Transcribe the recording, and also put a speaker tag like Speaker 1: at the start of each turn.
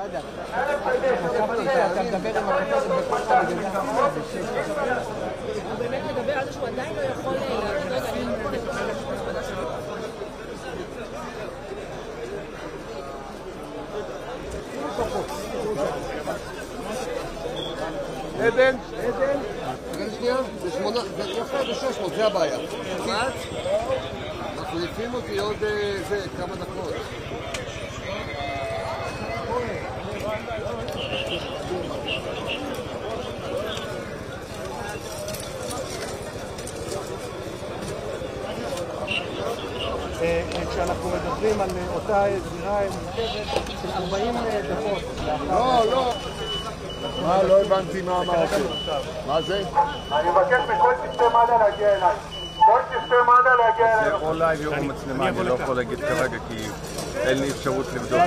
Speaker 1: יודע. אתה מדבר עם הכתבת בקולך בגלל זה.
Speaker 2: הוא באמת מדבר על זה שהוא עדיין לא יכול לחזות על אינפון את ההשפדה שלו.
Speaker 3: עדן? עדן? רגע שנייה, זה 8, זה יפה, זה 600, זה הבעיה. אנחנו לפים אותי עוד כמה דקות.
Speaker 1: כשאנחנו מדברים על אותה זירה מורכבת של 40 דקות.
Speaker 3: לא. מה? לא הבנתי מה אמרתי. מה זה?
Speaker 4: אני מבקש מכל צוותי מד"א להגיע אליי. כל צוותי מד"א להגיע אליי.
Speaker 5: זה או לייב או מצלמה, אני לא יכול להגיד כרגע כי אין לי אפשרות לבדוק.